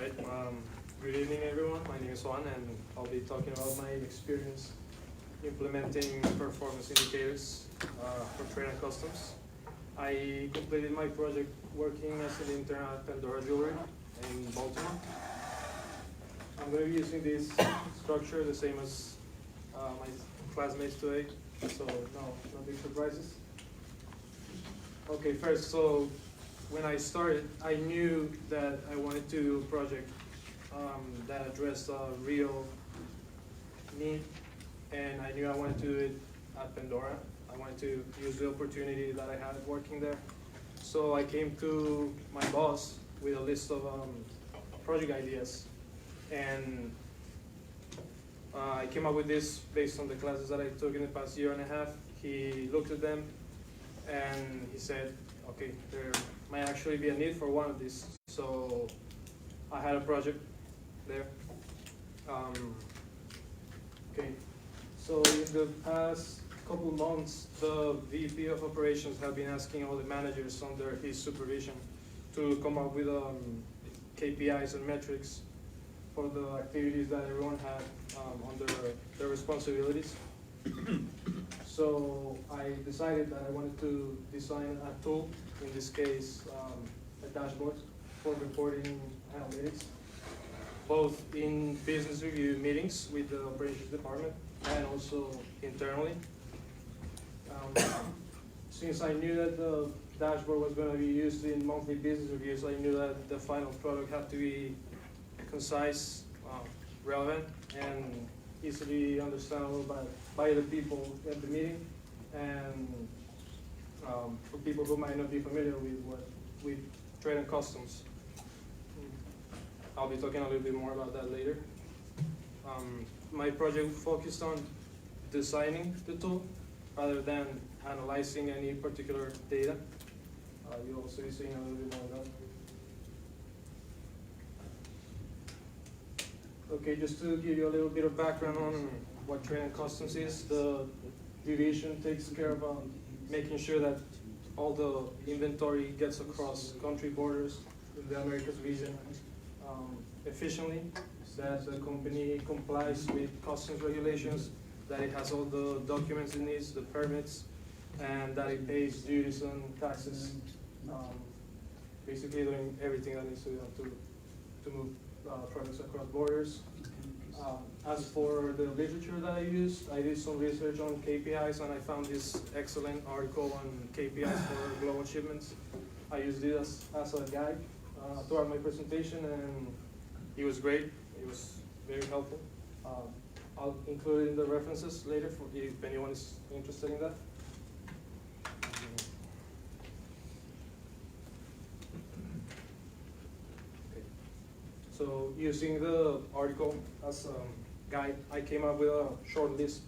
right. Good evening, everyone. My name is Juan, and I'll be talking about my experience implementing performance indicators for trade and customs. I completed my project working as an intern at Pandora Jewelry in Baltimore. I'm going to be using this structure the same as my classmates today, so no big surprises. Okay, first, so when I started, I knew that I wanted to do a project that addressed a real need, and I knew I wanted to do it at Pandora. I wanted to use the opportunity that I had working there. So I came to my boss with a list of project ideas, and I came up with this based on the classes that I took in the past year and a half. He looked at them, and he said, okay, there might actually be a need for one of these. So I had a project there. Okay, so in the past couple months, the VP of operations have been asking all the managers under his supervision to come up with KPIs and metrics for the activities that everyone had under their responsibilities. So I decided that I wanted to design a tool, in this case, a dashboard for reporting analytics, both in business review meetings with the operations department and also internally. Since I knew that the dashboard was going to be used in monthly business reviews, I knew that the final product had to be concise, relevant, and easily understandable by the people at the meeting, and for people who might not be familiar with trade and customs. I'll be talking a little bit more about that later. My project focused on designing the tool rather than analyzing any particular data. You'll also be seeing a little bit more of that. Okay, just to give you a little bit of background on what trade and customs is, the division takes care of making sure that all the inventory gets across country borders in the Americas region efficiently, that the company complies with customs regulations, that it has all the documents it needs, the permits, and that it pays duties and taxes, basically doing everything that needs to be done to move products across borders. As for the literature that I used, I did some research on KPIs, and I found this excellent article on KPIs for global shipments. I used it as a guide throughout my presentation, and it was great. It was very helpful. I'll include it in the references later for if anyone is interested in that. Okay. So using the article as a guide, I came up with a short list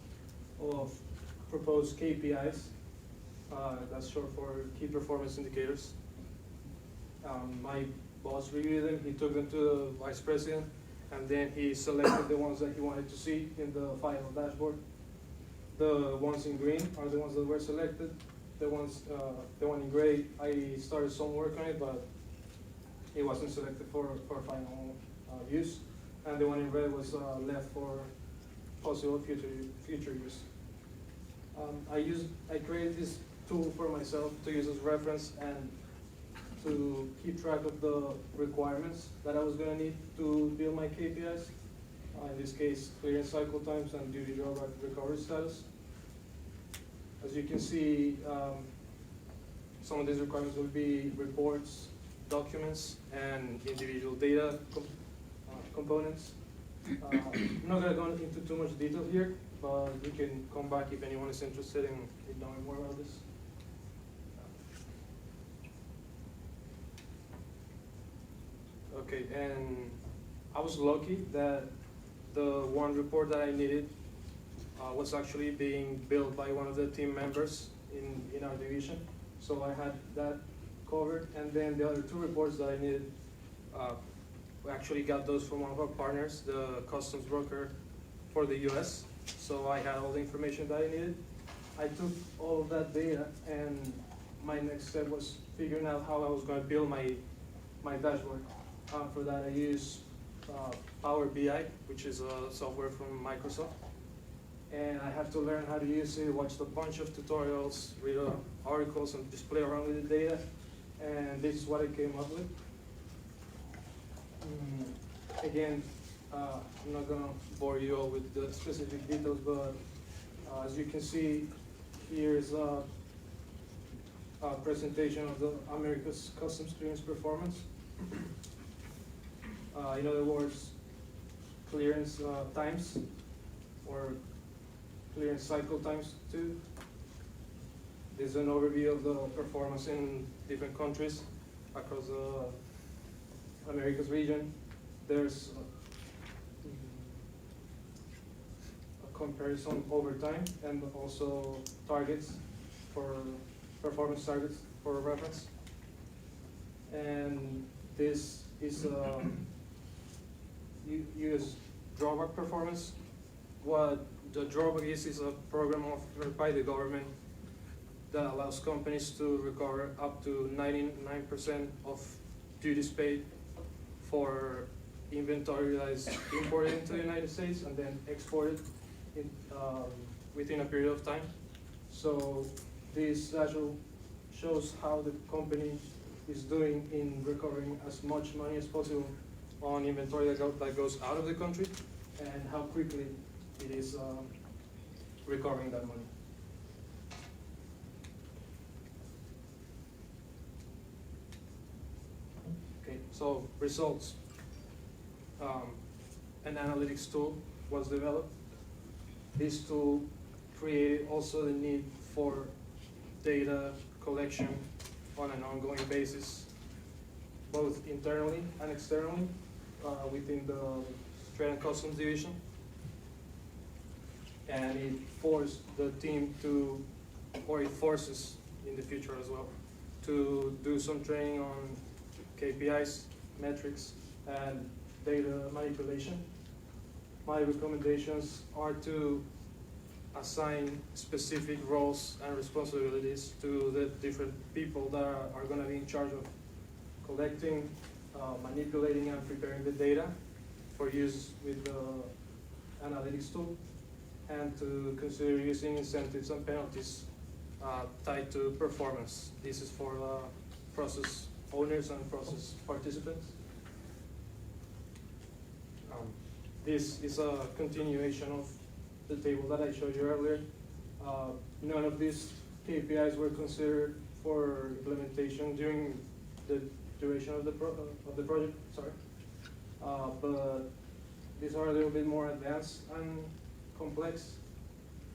of proposed KPIs. That's short for key performance indicators. My boss reviewed them. He took them to the vice president, and then he selected the ones that he wanted to see in the final dashboard. The ones in green are the ones that were selected. The one in gray, I started some work on it, but it wasn't selected for final use. And the one in red was left for possible future use. I created this tool for myself to use as reference and to keep track of the requirements that I was going to need to build my KPIs. In this case, clearance cycle times and duty drawback recovery status. As you can see, some of these requirements will be reports, documents, and individual data components. I'm not going to go into too much detail here, but you can come back if anyone is interested in knowing more about this. Okay, and I was lucky that the one report that I needed was actually being built by one of the team members in our division. So I had that covered, and then the other two reports that I needed, we actually got those from one of our partners, the customs broker for the US. So I had all the information that I needed. I took all of that data, and my next step was figuring out how I was going to build my dashboard. For that, I use Power BI, which is a software from Microsoft. And I have to learn how to use it, watch a bunch of tutorials, read articles, and just play around with the data. And this is what I came up with. Again, I'm not gonna bore you all with the specific details, but as you can see, here's a presentation of the America's customs clearance performance. In other words, clearance times, or clearance cycle times too. This is an overview of the performance in different countries across the Americas region. There's a comparison over time and also targets for performance targets for reference. And this is US drawback performance. What the drawback is a program offered by the government that allows companies to recover up to 99% of duties paid for inventory that is imported into the United States and then exported within a period of time. So this actually shows how the company is doing in recovering as much money as possible on inventory that goes out of the country, and how quickly it is recovering that money. Okay, so results. An analytics tool was developed. This tool created also the need for data collection on an ongoing basis, both internally and externally within the Trade and Customs Division. And it forced the team to, or it forces in the future as well, to do some training on KPIs, metrics, and data manipulation. My recommendations are to assign specific roles and responsibilities to the different people that are going to be in charge of collecting, manipulating, and preparing the data for use with the analytics tool, and to consider using incentives and penalties tied to performance. This is for process owners and process participants. This is a continuation of the table that I showed you earlier. None of these KPIs were considered for implementation during the duration of the project. Sorry, but these are a little bit more advanced and complex,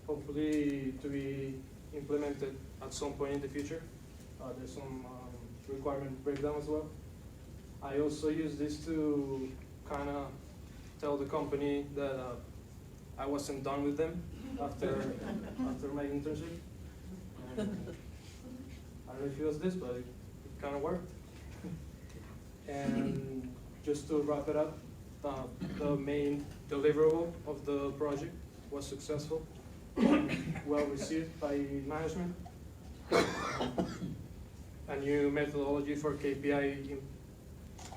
hopefully to be implemented at some point in the future. There's some requirement breakdown as well. I also use this to kind of tell the company that I wasn't done with them after my internship. And I don't know if it was this, but it kind of worked. And just to wrap it up, the main deliverable of the project was successful and well received by management. A new methodology for KPI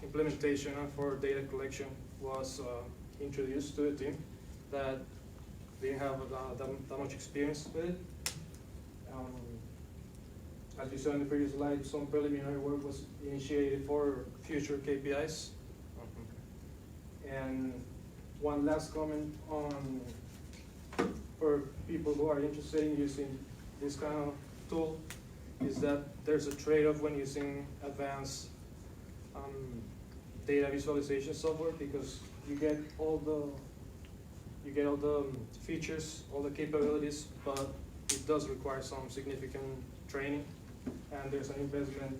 implementation and for data collection was introduced to the team that didn't have that much experience with it. As you saw in the previous slide, some preliminary work was initiated for future KPIs. And one last comment on, for people who are interested in using this kind of tool, is that there's a trade-off when using advanced data visualization software, because you get all the features, all the capabilities, but it does require some significant training, and there's an investment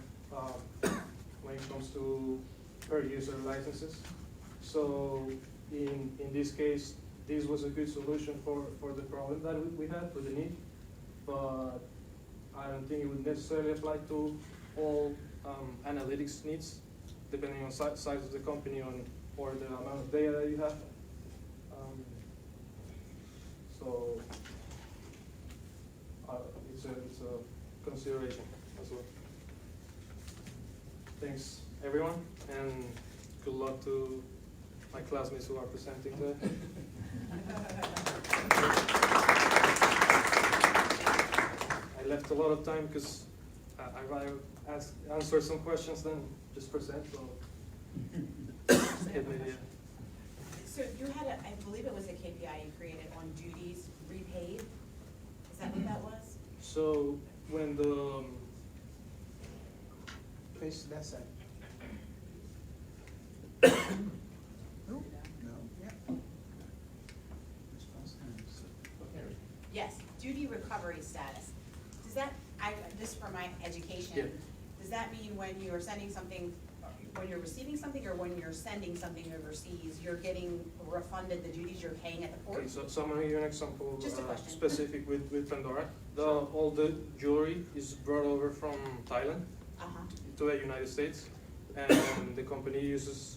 when it comes to per user licenses. So in this case, this was a good solution for the problem that we had, for the need, but I don't think it would necessarily apply to all analytics needs, depending on size of the company or the amount of data that you have. So it's a consideration as well. Thanks everyone, and good luck to my my classmates who are presenting today. I left a lot of time because I rather answer some questions than just present. So get me there. So you had a, I believe it was a KPI you created on duties repaid. Is that what that was? So when the Face that side. No, yeah. Response times. Yes, duty recovery status. Does that, just for my education, Yeah. does that mean when you are sending something, when you're receiving something or when you're sending something overseas, you're getting refunded the duties you're paying at the port? Okay, so I'm gonna give you an example, Just a question. specific with Pandora. All the jewelry is brought over from Thailand Uh-huh. to the United States, and the company uses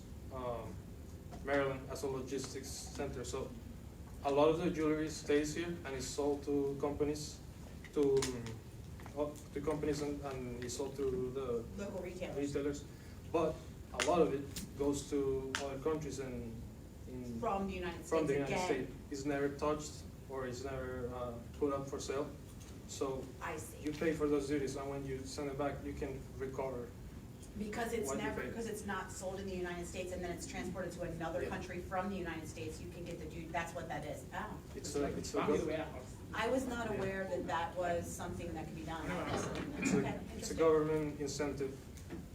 Maryland as a logistics center. So a lot of the jewelry stays here and is sold to companies, and is sold to the Local retailers. retailers. But a lot of it goes to other countries and From the United States from the United again. States. It's never touched or it's never put up for sale. So I see. you pay for those duties, and when you send it back, you can recover. Because it's what you never, paid. because it's not sold in the United States and then it's transported to another Yeah. country from the United States, you can get the duty, that's what that is. Oh. It's I was not Yeah. aware that that was something that could be done. it's Okay, a interesting. government incentive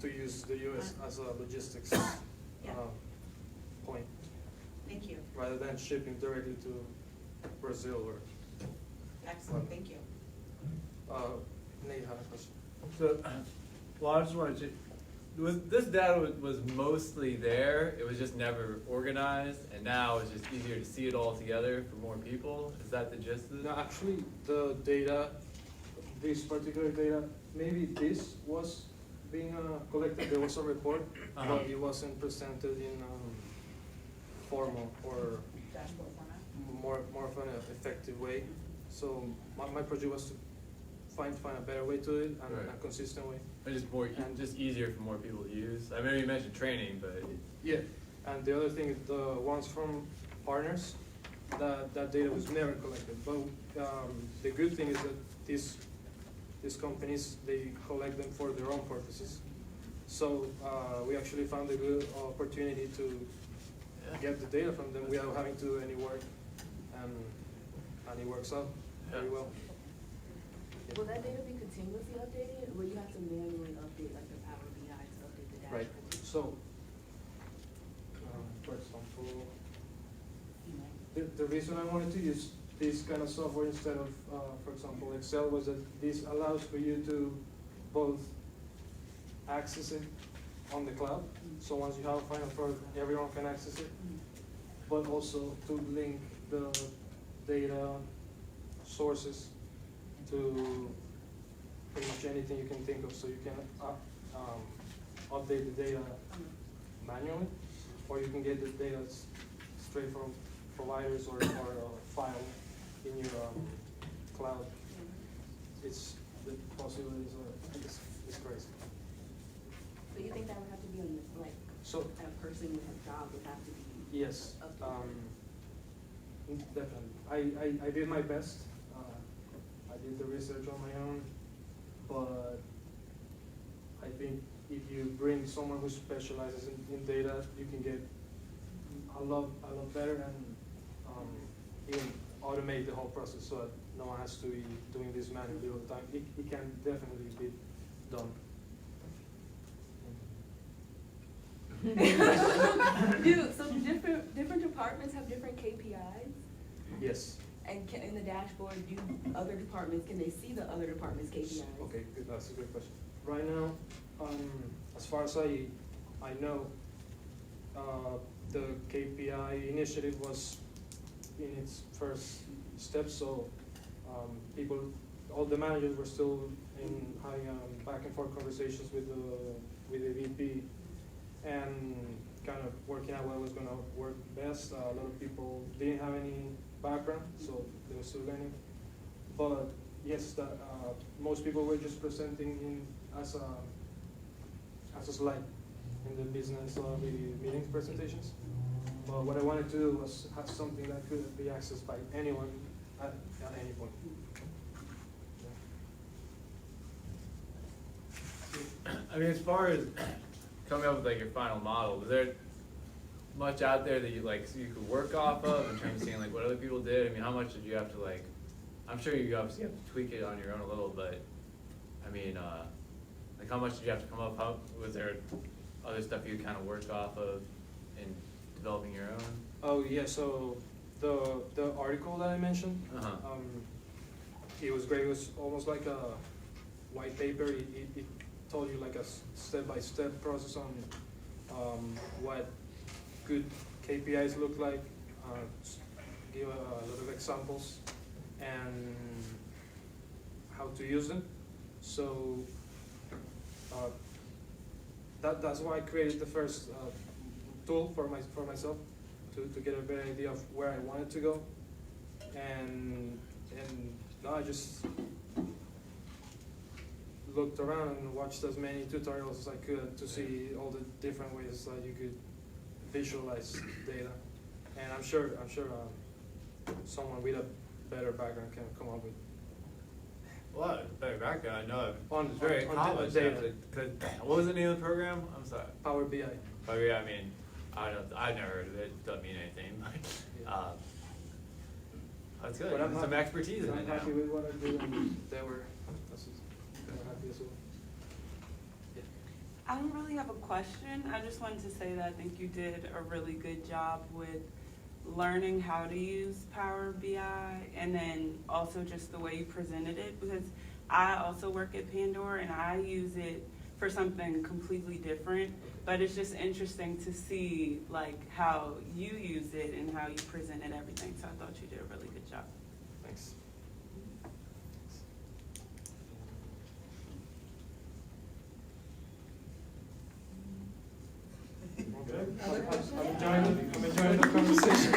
to use the US as a logistics Yeah. point, Thank you. rather than shipping directly to Brazil or, Excellent, thank you. Nate had a question. So, well, I just wanted to, this data was mostly there, it was just never organized, and now it's just easier to see it all together for more people? Is that the gist of it? No, actually, the data, this particular data, maybe this was being collected, there was a report, Uh-huh. but it wasn't presented in formal or Dashboard format? more of an effective way. So my project was to find a better way to it and Right. a consistent way. Or just more, And- just easier for more people to use? I mean, you mentioned training, but, Yeah, and the other thing is the ones from partners, that data was never collected. But the good thing is that these companies, they collect them for their own purposes. So we actually found a good opportunity to get the data from them without having to do any work, and it works out very Yeah. well. Will that data be continuously updated, or will you have to manually update, like the Power BI to update the dashboard? Right, so, for example, the reason I wanted to use this kind of software instead of, for example, Excel, was that this allows for you to both access it on the cloud, so once you have a final product, everyone can access it, but also to link the data sources to pretty much anything you can think of, so you can update the data manually, or you can get the data straight from providers or file in your cloud. It's, the possibilities are, it's crazy. So you think that would have to be on the, like, So, a person with a job would have to be? yes, definitely. I did my best. I did the research on my own, but I think if you bring someone who specializes in data, you can get a lot better and even automate the whole process so that no one has to be doing this manually all the time. It can definitely be done. So different departments have different KPIs? Yes. And in the dashboard, do other departments, can they see the other departments' KPIs? Okay, good. That's a good question. Right now, as far as I know, the KPI initiative was in its first steps, so all the managers were still having back and forth conversations with the VP and kind of working out what was going to work best. A lot of people didn't have any background, so they were still learning. But yes, most people were just presenting as a slide in the business or the meeting presentations. But what I wanted to do was have something that could be accessed by anyone at any point. I mean, as far as coming up with like your final model, was there much out there that you like, so you could work off of in terms of seeing like what other people did? I mean, how much did you have to like, I'm sure you obviously have to tweak it on your own a little, but I mean, like how much did you have to come up, was there other stuff you kind of work off of in developing your own? Oh yeah, so the article that I mentioned, it was great. It was almost like a white paper. It told you like a step-by-step process on what good KPIs look like. Give a lot of examples and how to use them. So that's why I created the first tool for myself to get a better idea of where I wanted to go, and no, I just looked around and watched as many tutorials as I could to see all the different ways that you could visualize data, and I'm sure someone with a better background can come up with. Well, better background, I know On- it's very on accomplished. data. What was the name of the program? I'm sorry. Power BI. Oh yeah, I mean, I've never heard of it, doesn't mean anything, but, that's good, But I'm some happy- expertise in it I'm now. happy with what I do, and they were happy as well. I don't really have a question. I just wanted to say that I think you did a really good job with learning how to use Power BI, and then also just the way you presented it, because I also work at Pandora and I use it for something completely different, but it's just interesting to see like how you use it and how you presented everything. So I thought you did a really good job. Thanks. Okay. I'm enjoying the conversation.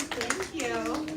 Thank you.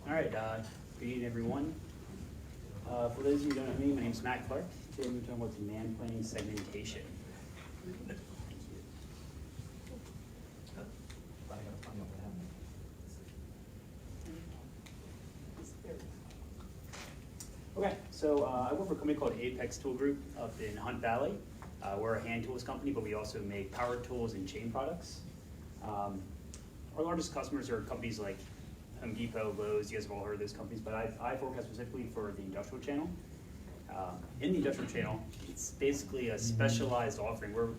All right, good evening, everyone. For those of you who don't know me, my name's Matt Clark. Today we're talking about demand planning segmentation. Okay, so I work for a company called Apex Tool Group up in Hunt Valley. We're a hand tools company, but we also make power tools and chain products. Our largest customers are companies like Home Depot, Lowe's. You guys have all heard of those companies, but I forecast specifically for the industrial channel. In the industrial channel, it's basically a specialized offering where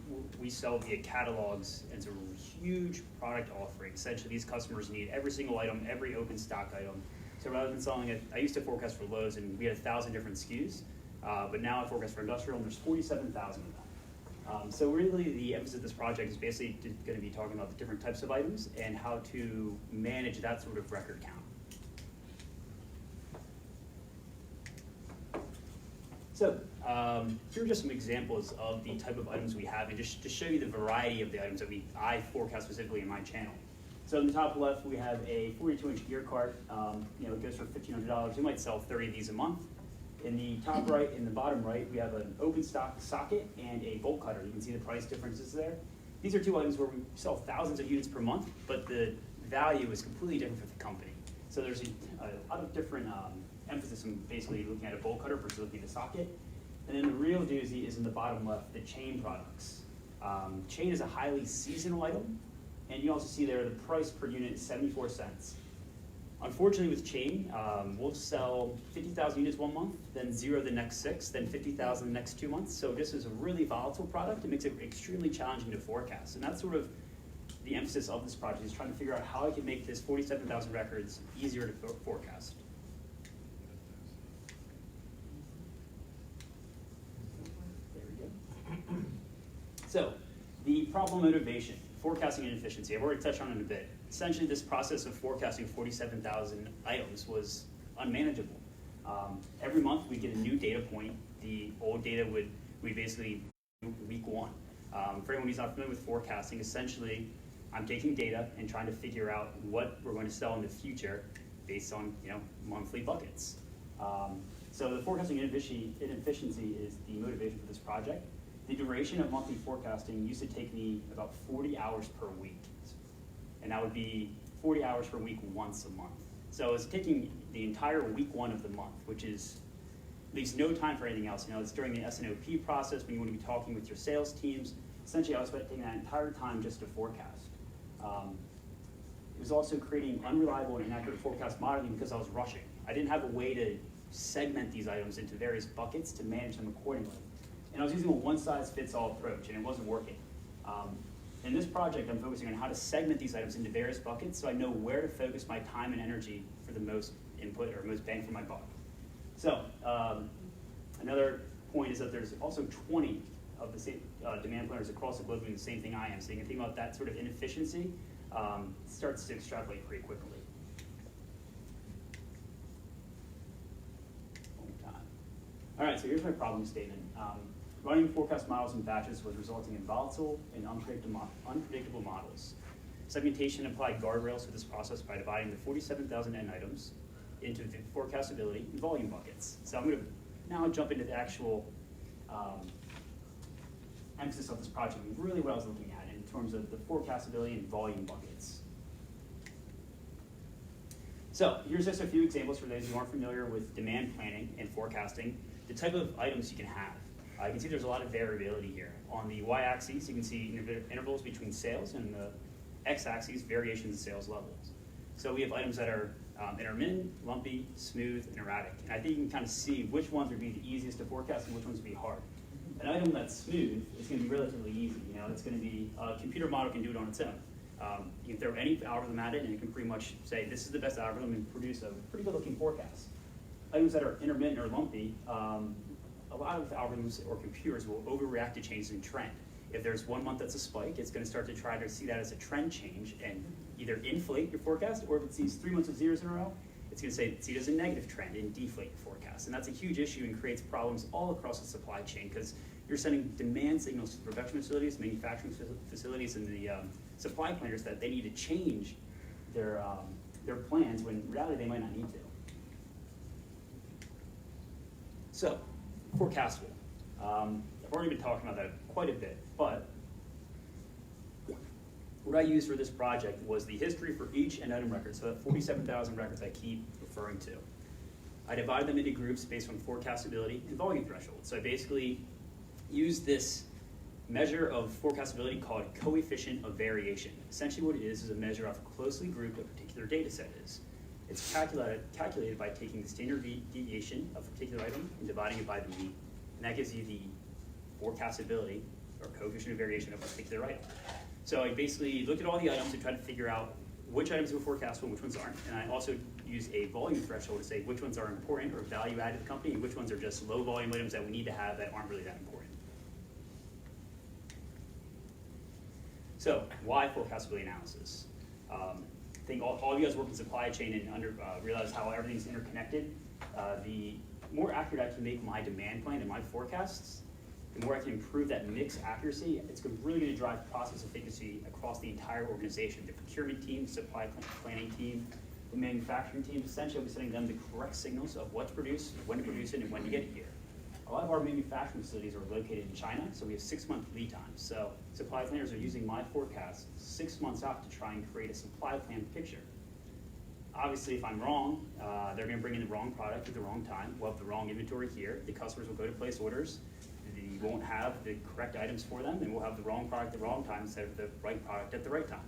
we sell via catalogs, and it's a huge product offering. Essentially, these customers need every single item, every open stock item. So rather than selling it, I used to forecast for Lowe's, and we had 1,000 different SKUs, but now I forecast for industrial, and there's 47,000 of them. So really, the emphasis of this project is basically going to be talking about the different types of items and how to manage that sort of record count. So here are just some examples of the type of items we have, and just to show you the variety of the items that I forecast specifically in my channel. So in the top left, we have a 42-inch gear cart. It goes for $1,500. We might sell 30 of these a month. In the top right, in the bottom right, we have an open stock socket and a bolt cutter. You can see the price differences there. These are two items where we sell thousands of units per month, but the value is completely different for the company. So there's a lot of different emphasis on basically looking at a bolt cutter versus looking at a socket. And then the real doozy is in the bottom left, the chain products. Chain is a highly seasonal item, and you also see there the price per unit is 74 cents. Unfortunately with chain, we'll sell 50,000 units one month, then 0 the next 6, then 50,000 the next 2 months. So this is a really volatile product. It makes it extremely challenging to forecast. And that's sort of the emphasis of this project, is trying to figure out how I can make this 47,000 records easier to forecast. There we go. So, the problem motivation, forecasting inefficiency, I've already touched on it a bit. Essentially, this process of forecasting 47,000 items was unmanageable. Every month we get a new data point. The old data we basically do week one. For anyone who's not familiar with forecasting, essentially I'm taking data and trying to figure out what we're going to sell in the future based on monthly buckets. So the forecasting inefficiency is the motivation for this project. The duration of monthly forecasting used to take me about 40 hours per week. And that would be 40 hours per week once a month. So it's taking the entire week one of the month, which leaves no time for anything else. It's during the SNOP process when you want to be talking with your sales teams. Essentially, I was spending that entire time just to forecast. It was also creating unreliable and inaccurate forecast modeling because I was rushing. I didn't have a way to segment these items into various buckets to manage them accordingly. And I was using a one-size-fits-all approach, and it wasn't working. In this project, I'm focusing on how to segment these items into various buckets so I know where to focus my time and energy for the most input or most bang for my buck. So another point is that there's also 20 of the same demand planners across the globe doing the same thing I am. So you can think about that sort of inefficiency starts to extrapolate pretty quickly. All right, so here's my problem statement. Running forecast models in batches was resulting in volatile and unpredictable models. Segmentation applied guardrails to this process by dividing the 47,000 N items into the forecastability and volume buckets. So I'm going to now jump into the actual emphasis of this project, and really what I was looking at in terms of the forecastability and volume buckets. So here's just a few examples for those who aren't familiar with demand planning and forecasting, the type of items you can have. You can see there's a lot of variability here. On the y-axis, you can see intervals between sales, and the x-axis, variations in sales levels. So we have items that are intermittent, lumpy, smooth, and erratic. And I think you can kind of see which ones would be the easiest to forecast and which ones would be hard. An item that's smooth is going to be relatively easy. It's going to be, a computer model can do it on its own. You can throw any algorithm at it, and it can pretty much say, this is the best algorithm, and produce a pretty good-looking forecast. Items that are intermittent or lumpy, a lot of algorithms or computers will overreact to changes in trend. If there's 1 month that's a spike, it's going to start to try to see that as a trend change and either inflate your forecast, or if it sees 3 months of zeros in a row, it's going to see it as a negative trend and deflate your forecast. And that's a huge issue and creates problems all across the supply chain because you're sending demand signals to production facilities, manufacturing facilities, and the supply planners that they need to change their plans when in reality they might not need to. So, forecastable. I've already been talking about that quite a bit, but what I used for this project was the history for each N item record, so that 47,000 records I keep referring to. I divided them into groups based on forecastability and volume thresholds. So I basically used this measure of forecastability called coefficient of variation. Essentially what it is a measure of how closely grouped a particular data set is. It's calculated by taking the standard deviation of a particular item and dividing it by the mean. And that gives you the forecastability or coefficient of variation of a particular item. So I basically looked at all the items and tried to figure out which items were forecastable and which ones aren't. And I also used a volume threshold to say which ones are important or value added to the company and which ones are just low volume items that we need to have that aren't really that important. So why forecastability analysis? I think all of you guys work in supply chain and realize how everything's interconnected. The more accurate I can make my demand plan and my forecasts, the more I can improve that mix accuracy, it's really going to drive process efficiency across the entire organization. The procurement team, supply planning team, the manufacturing team, essentially I'll be sending them the correct signals of what to produce, when to produce it, and when to get it here. A lot of our manufacturing facilities are located in China, so we have 6-month lead times. So supply planners are using my forecast 6 months out to try and create a supply plan picture. Obviously, if I'm wrong, they're going to bring in the wrong product at the wrong time. We'll have the wrong inventory here. The customers will go to place orders. They won't have the correct items for them, and we'll have the wrong product at the wrong time instead of the right product at the right time.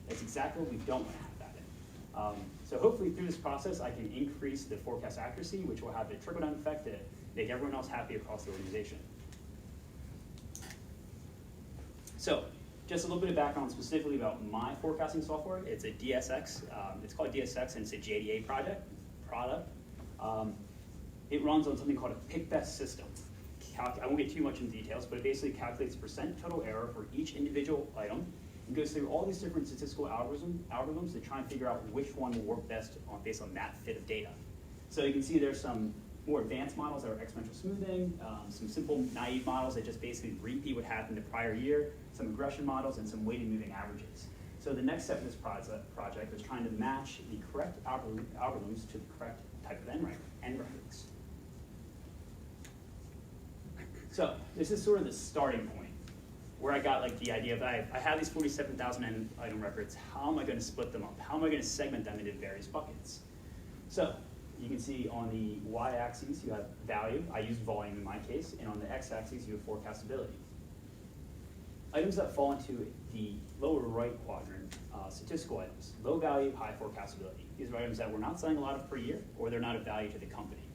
That's exactly what we don't want to have that in. So hopefully through this process, I can increase the forecast accuracy, which will have a trickle-down effect to make everyone else happy across the organization. So just a little bit of background specifically about my forecasting software. It's a DSX. It's called DSX, and it's a JDA product. It runs on something called a pick best system. I won't get too much into details, but it basically calculates percent total error for each individual item and goes through all these different statistical algorithms to try and figure out which one will work best based on that fit of data. So you can see there's some more advanced models that are exponential smoothing, some simple naive models that just basically repeat what happened the prior year, some regression models, and some weighted moving averages. So the next step of this project was trying to match the correct algorithms to the correct type of end records. So this is sort of the starting point where I got like the idea of I have these 47,000 item records. How am I going to split them up? How am I going to segment them into various buckets? So you can see on the y-axis you have value. I use volume in my case, and on the x-axis you have forecastability. Items that fall into the lower right quadrant, statistical items, low value, high forecastability. These are items that we're not selling a lot of per year, or they're not of value to the company,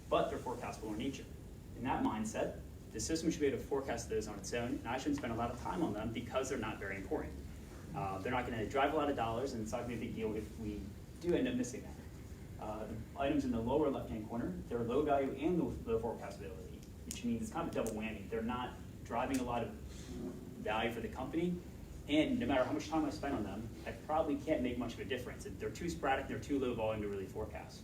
but they're forecastable in nature. In that mindset, the system should be able to forecast those on its own, and I shouldn't spend a lot of time on them because they're not very important. They're not going to drive a lot of dollars, and it's not going to be a big deal if we do end up missing them. The items in the lower left-hand corner, they're low value and low forecastability, which means it's kind of a double whammy. They're not driving a lot of value for the company, and no matter how much time I spend on them, I probably can't make much of a difference. They're too sporadic, they're too low volume to really forecast.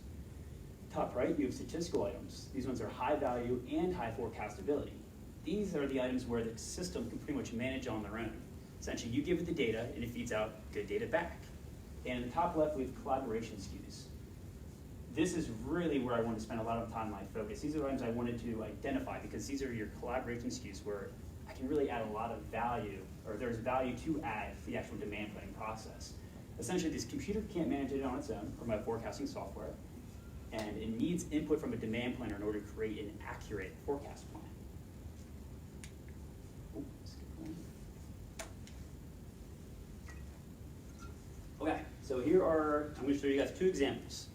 Top right, you have statistical items. These ones are high value and high forecastability. These are the items where the system can pretty much manage on their own. Essentially, you give it the data, and it feeds out good data back. And in the top left, we have collaboration SKUs. This is really where I want to spend a lot of time on my focus. These are items I wanted to identify because these are your collaboration SKUs where I can really add a lot of value, or there's value to add to the actual demand planning process. Essentially, this computer can't manage it on its own from my forecasting software, and it needs input from a demand planner in order to create an accurate forecast plan. Ooh, skip one. Okay, so I'm going to show you guys two examples.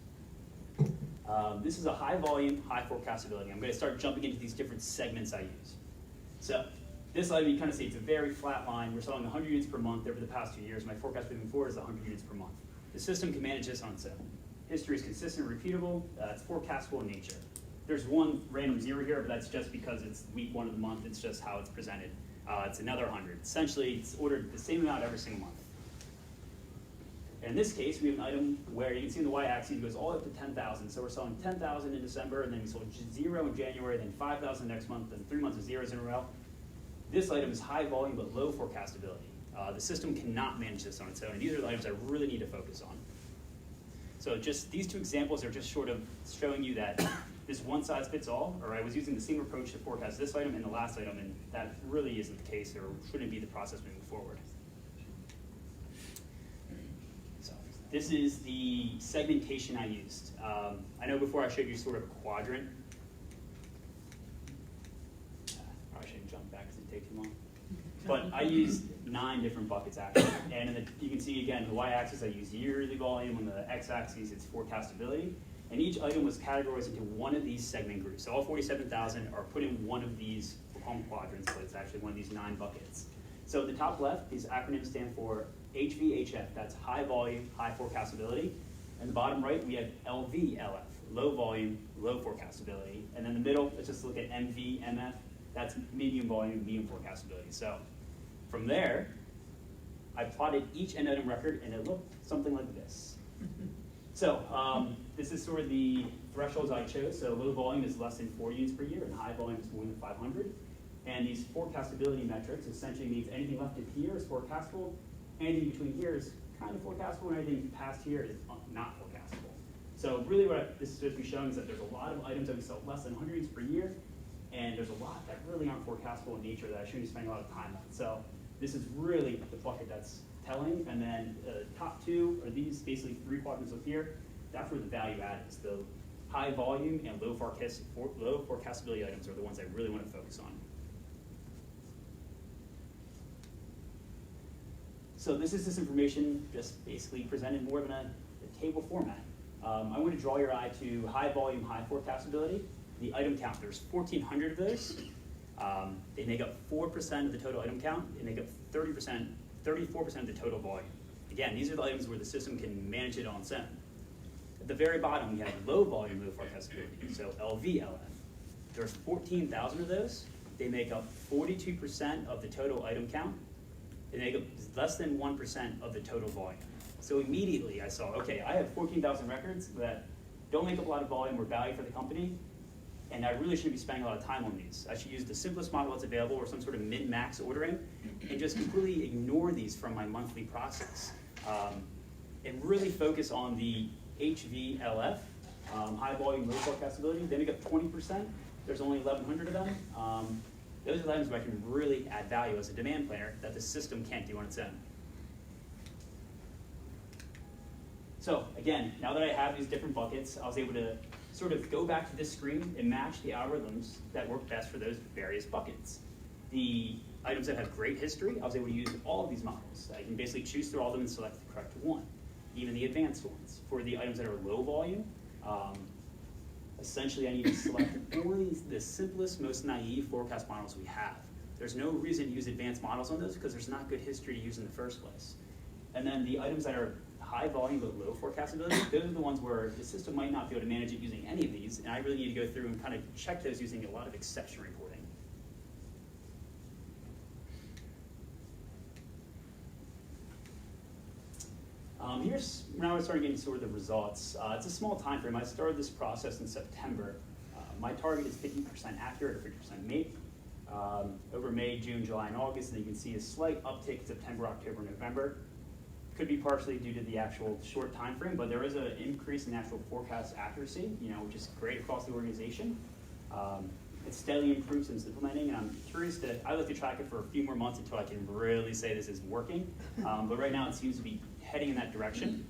This is a high volume, high forecastability. I'm going to start jumping into these different segments I use. So this item, you kind of see it's a very flat line. We're selling 100 units per month over the past 2 years. My forecast moving forward is 100 units per month. The system can manage this on its own. History is consistent and repeatable. It's forecastable in nature. There's one random 0 here, but that's just because it's week 1 of the month. It's just how it's presented. It's another 100. Essentially, it's ordered the same amount every single month. And in this case, we have an item where you can see in the y-axis it goes all up to 10,000. So we're selling 10,000 in December, and then we sold 0 in January, then 5,000 next month, then 3 months of zeros in a row. This item is high volume but low forecastability. The system cannot manage this on its own, and these are the items I really need to focus on. So just these two examples are just sort of showing you that this one size fits all, or I was using the same approach to forecast this item and the last item, and that really isn't the case, or shouldn't be the process moving forward. So this is the segmentation I used. I know before I showed you sort of a quadrant. I shouldn't jump back because it'd take too long. But I used 9 different buckets actually. And you can see again, the y-axis I use yearly volume, on the x-axis it's forecastability. And each item was categorized into one of these segment groups. So all 47,000 are put in one of these home quadrants, but it's actually one of these 9 buckets. So at the top left, these acronyms stand for HVHF, that's high volume, high forecastability. And the bottom right, we have LVLF, low volume, low forecastability. And then the middle, let's just look at MVMF, that's medium volume, medium forecastability. So from there, I plotted each end item record, and it looked something like this. So this is sort of the thresholds I chose. So low volume is less than 4 units per year, and high volume is more than 500. And these forecastability metrics essentially means anything left of here is forecastable, anything between here is kind of forecastable, and anything past here is not forecastable. So really what this is supposed to be showing is that there's a lot of items that we sell less than 100 units per year, and there's a lot that really aren't forecastable in nature that I shouldn't be spending a lot of time on. So this is really the bucket that's telling, and then top 2 are these basically 3 quadrants up here. That's where the value add is. The high volume and low forecastability items are the ones I really want to focus on. So this information just basically presented more in a table format. I want to draw your eye to high volume, high forecastability. The item count, there's 1,400 of those. They make up 4% of the total item count. They make up 34% of the total volume. Again, these are the items where the system can manage it on its own. At the very bottom, we have low volume, low forecastability, so LVLF. There's 14,000 of those. They make up 42% of the total item count. They make up less than 1% of the total volume. So immediately I saw, okay, I have 14,000 records that don't make up a lot of volume or value for the company, and I really shouldn't be spending a lot of time on these. I should use the simplest model that's available or some sort of min-max ordering and just completely ignore these from my monthly process. And really focus on the HVLF, high volume, low forecastability. They make up 20%. There's only 1,100 of them. Those are the items where I can really add value as a demand planner that the system can't do on its own. So again, now that I have these different buckets, I was able to sort of go back to this screen and match the algorithms that work best for those various buckets. The items that have great history, I was able to use all of these models. I can basically choose through all of them and select the correct one, even the advanced ones. For the items that are low volume, essentially I need to select only the simplest, most naive forecast models we have. There's no reason to use advanced models on those because there's not good history to use in the first place. And then the items that are high volume but low forecastability, those are the ones where the system might not be able to manage it using any of these, and I really need to go through and kind of check those using a lot of exception reporting. Here's now I started getting sort of the results. It's a small time frame. I started this process in September. My target is 50% accurate or 50% mate. Over May, June, July, and August, and you can see a slight uptick in September, October, November. Could be partially due to the actual short time frame, but there is an increase in actual forecast accuracy, which is great across the organization. It's steadily improved since implementing, and I'm curious I'd like to track it for a few more months until I can really say this is working. But right now it seems to be heading in that direction.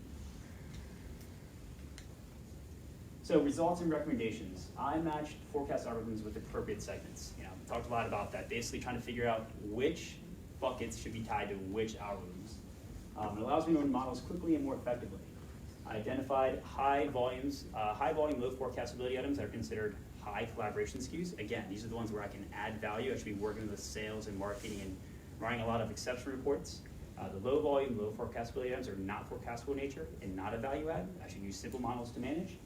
So results and recommendations. I matched forecast algorithms with appropriate segments. Talked a lot about that, basically trying to figure out which buckets should be tied to which algorithms. It allows me to run models quickly and more effectively. I identified high volume, low forecastability items that are considered high collaboration SKUs. Again, these are the ones where I can add value. I should be working with sales and marketing and writing a lot of exception reports. The low volume, low forecastability items are not forecastable in nature and not a value add. I should use simple models to manage.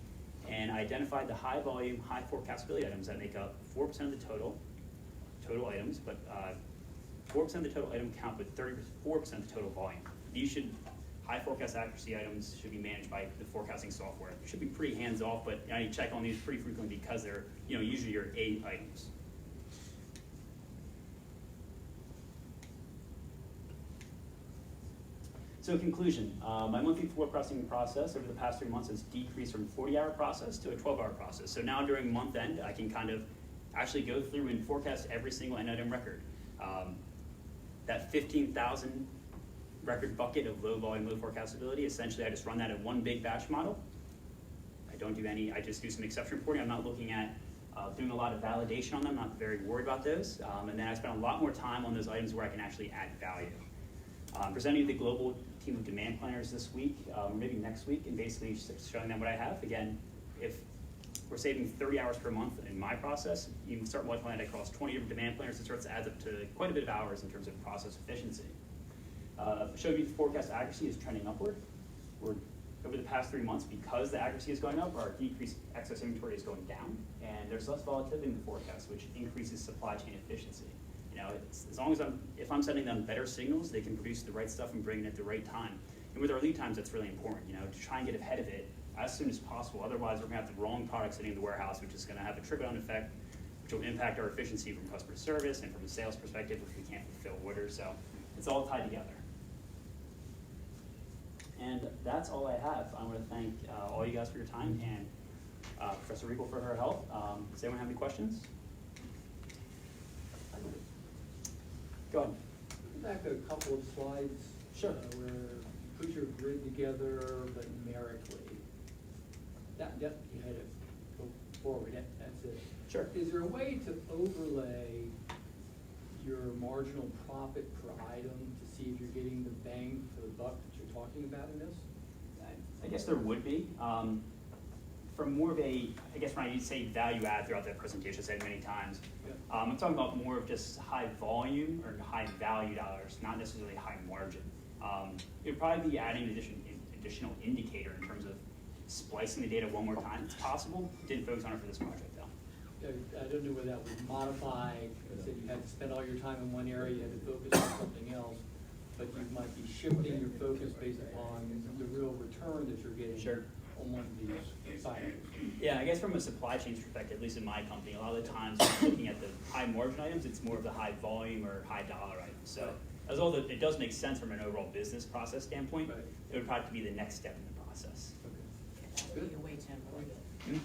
And I identified the high volume, high forecastability items that make up 4% of the total items, but 4% of the total item count, but 34% of the total volume. High forecast accuracy items should be managed by the forecasting software. It should be pretty hands-off, but I need to check on these pretty frequently because they're usually your A items. So conclusion, my monthly forecasting process over the past 3 months has decreased from a 40-hour process to a 12-hour process. So now during month end, I can kind of actually go through and forecast every single end item record. That 15,000 record bucket of low volume, low forecastability, essentially I just run that in one big batch model. I just do some exception reporting. I'm not looking at doing a lot of validation on them, I'm not very worried about those. And then I spend a lot more time on those items where I can actually add value. Presenting the global team of demand planners this week, or maybe next week, and basically showing them what I have. Again, if we're saving 30 hours per month in my process, you can start multiplying that across 20 different demand planners, it starts to add up to quite a bit of hours in terms of process efficiency. Showed you the forecast accuracy is trending upward. Over the past 3 months, because the accuracy is going up, our decreased excess inventory is going down, and there's less volatility in the forecast, which increases supply chain efficiency. As long as if I'm sending them better signals, they can produce the right stuff and bring it at the right time. And with our lead times, that's really important, to try and get ahead of it as soon as possible. Otherwise, we're gonna have the wrong product sitting in the warehouse, which is gonna have a trickle-down effect, which will impact our efficiency from customer service and from a sales perspective if we can't fulfill orders. So it's all tied together. And that's all I have. I want to thank all you guys for your time and Professor Riegel for her help. Does anyone have any questions? Go ahead. Back a couple of slides. Sure. Where you put your grid together, but numerically. Yep, you had to go forward, that's it. Sure. Is there a way to overlay your marginal profit per item to see if you're getting the bang for the buck that you're talking about in this? I guess there would be. From more of a, I guess when I say value add throughout that presentation, I said many times, Yep. I'm talking about more of just high volume or high value dollars, not necessarily high margin. It would probably be adding additional indicator in terms of splicing the data one more time. It's possible. Didn't focus on it for this project though. I don't know whether that was modified, you said you had to spend all your time in one area, you had to focus on something else, but you might be shifting your focus based upon the real return that you're getting Sure. on one of these silos. Yeah, I guess from a supply chain perspective, at least in my company, a lot of the times when I'm looking at the high margin items, it's more of the high volume or high dollar items. So as although it does make sense from an overall business process standpoint, Right. it would probably be the next step in the process. That would be a way to avoid it. Mhm.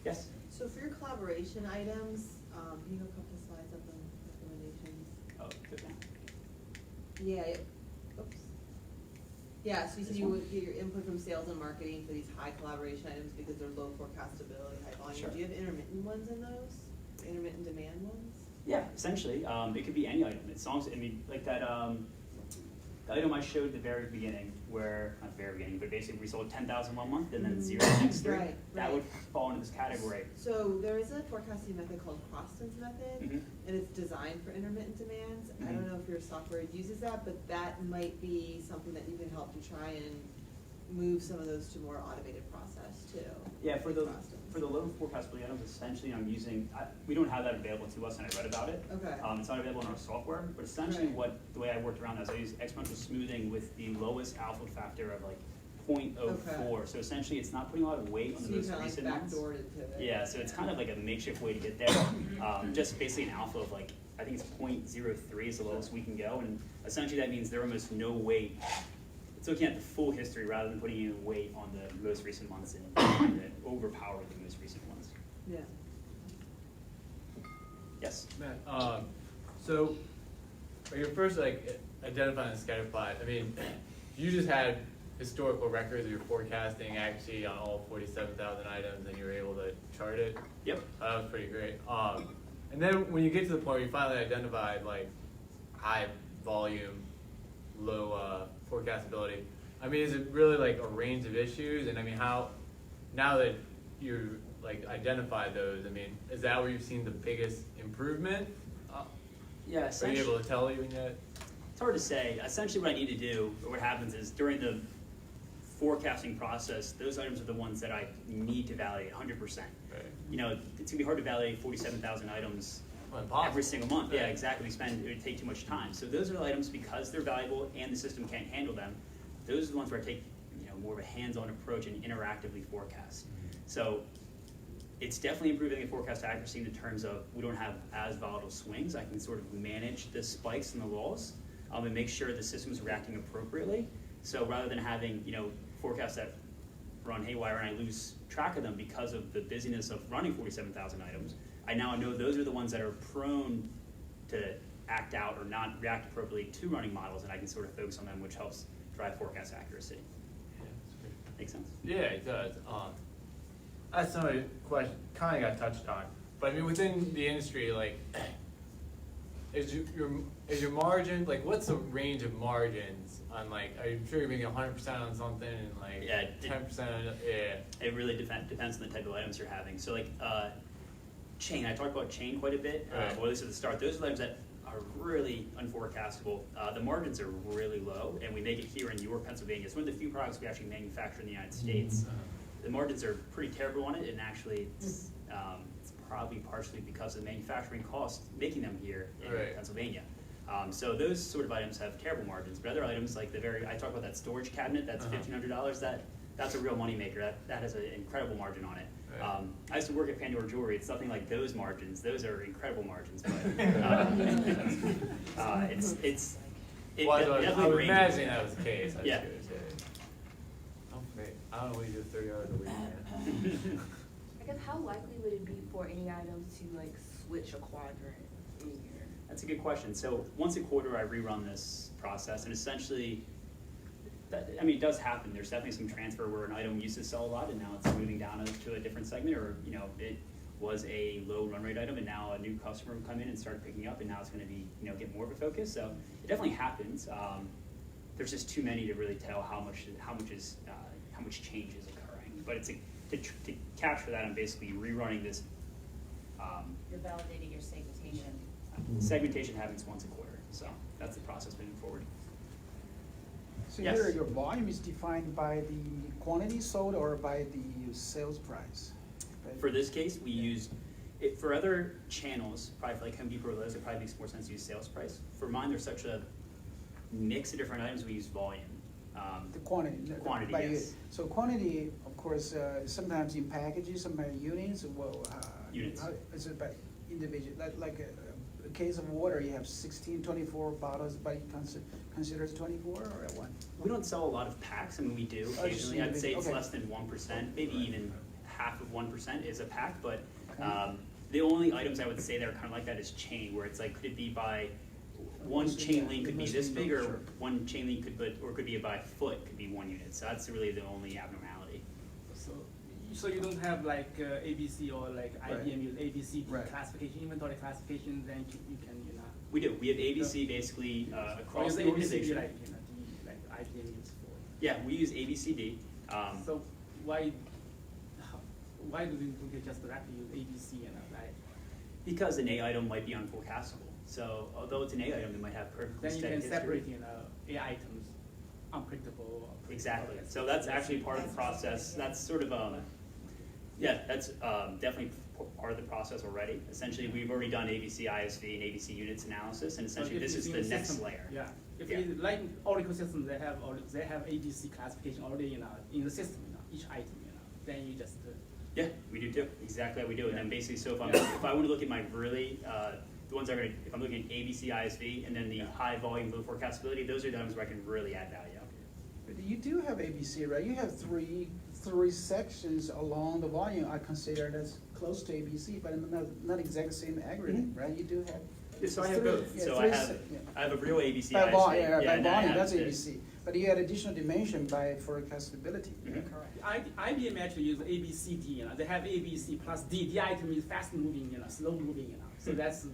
Yes? So for your collaboration items, can you go a couple of slides up on recommendations? Oh, good one. Yeah, oops. Yeah, so you said This you one? would get your input from sales and marketing for these high collaboration items because they're low forecastability, high volume. Sure. Do you have intermittent ones in those? Intermittent demand ones? Yeah, essentially, it could be any item. As long as, I mean, like that, the item I showed at the very beginning, where, not the very beginning, but basically we sold 10,000 one month and then zero the next three. Right, That right. would fall into this category. So there is a forecasting method called Croston's method, Mhm. and it's designed for intermittent demands. I don't Mhm. know if your software uses that, but that might be something that you can help to try and move some of those to more automated process too. Yeah, for like the Croston's. low forecastability items, essentially I'm using, we don't have that available to us and I read about it. Okay. It's not available in our software, but essentially Right. the way I worked around that is I use exponential smoothing with the lowest alpha factor of like 0.04. Okay. So essentially it's not putting a lot of weight on So the you most kinda like recent ones. backdoored it to it. Yeah, so it's kind of like a makeshift way to get there. Just basically an alpha of like, I think it's 0.03 is the lowest we can go, and essentially that means there almost no weight. It's looking at the full history rather than putting in weight on the most recent months and trying to overpower the most recent ones. Yeah. Yes? Matt, so when you're first like identifying the scatter plot, I mean, you just had historical records of your forecasting actually on all 47,000 items, and you were able to chart it. Yep. That was pretty great. And then when you get to the point where you finally identified like high volume, low forecastability, I mean, is it really like a range of issues? And I mean, how, now that you like identified those, I mean, is that where you've seen the biggest improvement? Yeah, Are you essentially, able to tell even yet? it's hard to say. Essentially what I need to do, or what happens is during the forecasting process, those items are the ones that I need to validate 100%. Right. You know, it's gonna be hard to validate 47,000 items Well, impossible. every single month. Yeah, Right. exactly. It would take too much time. So those are the items, because they're valuable and the system can't handle them, those are the ones where I take, you know, more of a hands-on approach and interactively forecast. So it's definitely improving the forecast accuracy in terms of we don't have as volatile swings. I can sort of manage the spikes and the lulls and make sure the system is reacting appropriately. So rather than having, you know, forecasts that run haywire and I lose track of them because of the busyness of running 47,000 items, I now know those are the ones that are prone to act out or not react appropriately to running models, and I can sort of focus on them, which helps drive forecast accuracy. Yeah, that's great. Make sense? Yeah, it does. That's another question, kind of got touched on, but I mean, within the industry, like, is your margin, like, what's the range of margins on, like, I'm sure you're making 100% on something and like Yeah, 10% on, yeah. It really depends on the type of items you're having. So like chain, I talked about chain quite a bit, Right. or at least at the start. Those are items that are really unforecastable. The margins are really low, and we make it here in York, Pennsylvania. It's one of the few products we actually manufacture in the United States. The margins are pretty terrible on it, and actually it's probably partially because of the manufacturing costs making them here in Right. Pennsylvania. So those sort of items have terrible margins, but other items like I talked about that storage cabinet, that's $1,500, that's a real moneymaker. That has an incredible margin on it. Right. I used to work at Pandora Jewelry. It's nothing like those margins. Those are incredible margins, but it Well, I definitely would ranges. imagine that was the case. I was Yeah. gonna say. Oh, great. I don't know what you do 30 hours a week, man. I guess how likely would it be for any items to like switch a quadrant in your? That's a good question. So once a quarter, I rerun this process, and essentially, it does happen. There's definitely some transfer where an item used to sell a lot, and now it's moving down to a different segment, or it was a low run rate item, and now a new customer would come in and start picking up, and now it's going to be get more of a focus. So it definitely happens. There's just too many to really tell how much change is occurring. But to capture that, I'm basically rerunning this. You're validating your segmentation. Segmentation happens once a quarter, so that's the process moving forward. So Yes. here, your volume is defined by the quantity sold or by the sales price? Right? For this case, we used For other channels, probably for like Home Depot or Lowe's, it probably makes more sense to use sales price. For mine, there's such a mix of different items, we use volume. The quantity. Quantity, by yes. unit. So quantity, of course, sometimes in packages, sometimes units, Units. Is it by individual, like a case of water, you have 16, 24 bottles, but you considers 24 or one? We don't sell a lot of packs, I mean, we do Oh, just occasionally, I'd say it's okay. less than 1%, maybe even half of 1% is a pack, but the only items I would say that are kind of like that is chain, where it's like, could it be by, one chain link could be this big, or one chain link could be by foot, could be 1 unit, so that's really the only abnormality. So you don't have like ABC or like Right. IBM use ABC Right. classification, inventory classification, then you can, We do, we have ABC basically across use the ABCD organization. like, like IBM use for. Yeah, we use ABCD. So why do we just directly use ABC, right? Because an A item might be unforecastable. So although it's an A item, it might have perfectly Then you steady can history. separate, A items, unpredictable. Or Exactly. So that's actually part of the process. That's sort of, yeah, that's definitely part of the process already. Essentially, we've already done ABC ISV and ABC units analysis, and essentially this is the next layer. Yeah. If Yeah. you like Oracle system, they have ABC classification already, in the system, each item, then you just. Yeah, we do too. Exactly how we do it. And then basically, so if I want to look at my really, the ones if I'm looking at ABC ISV and then the high volume low forecastability, those are the items where I can really add value. But you do have ABC, right? You have three sections along the volume I consider that's close to ABC, but not exactly same algorithm, right? You do have. Yeah, so I have three- both. yeah, So three I have a real ABC By ISV. volume, yeah, by and then I volume, have that's the- ABC. But you add additional dimension by forecastability. Mhm. Correct. IBM actually use ABCD, They have ABC plus D. The item is fast moving, slow moving, So that's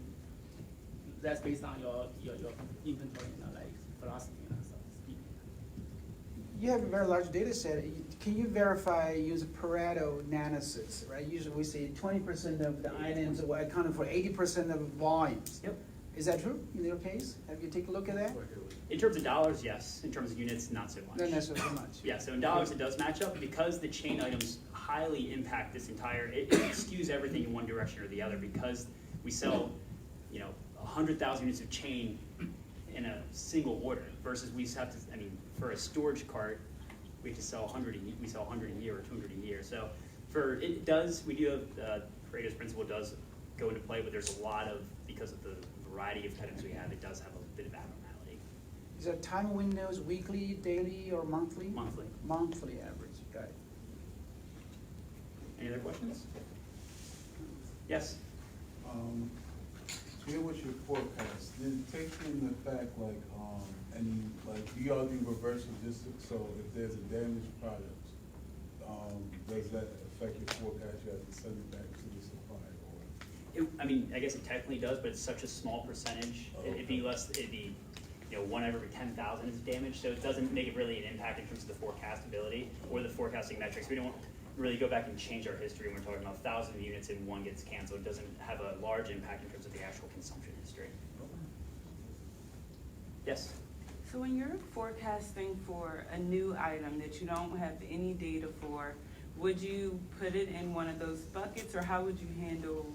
based on your inventory, like philosophy, so to speak. You have a very large data set. Can you verify, use a Pareto analysis, right? Usually we say 20% of the items are accounting for 80% of volumes. Yep. Is that true in your case? Have you taken a look at that? In terms of dollars, yes. In terms of units, not so much. Not necessarily so much. Yeah, so in dollars it does match up because the chain items highly impact this entire, it skews everything in one direction or the other because we sell, 100,000 units of chain in a single order versus we have to, for a storage cart, we have to sell 100 a year or 200 a year. So we do have, Pareto's principle does go into play, but there's a lot of, because of the variety of items we have, it does have a bit of abnormality. Is that time windows weekly, daily, or monthly? Monthly. Monthly average, got it. Any other questions? Yes? So here was your forecast. Did it take into effect do y'all do reverse logistics? So if there's a damaged product, does that affect your forecast? You have to send it back to the supplier or? I guess it technically does, but it's such a small percentage. Oh, It'd be less, it'd be, 1 out of every 10,000 is damaged, so it doesn't make it really an impact in terms of the forecastability or the forecasting metrics. We don't really go back and change our history when we're talking about 1,000 units and one gets canceled. It doesn't have a large impact in terms of the actual consumption history. Yes? So when you're forecasting for a new item that you don't have any data for, would you put it in one of those buckets, or how would you handle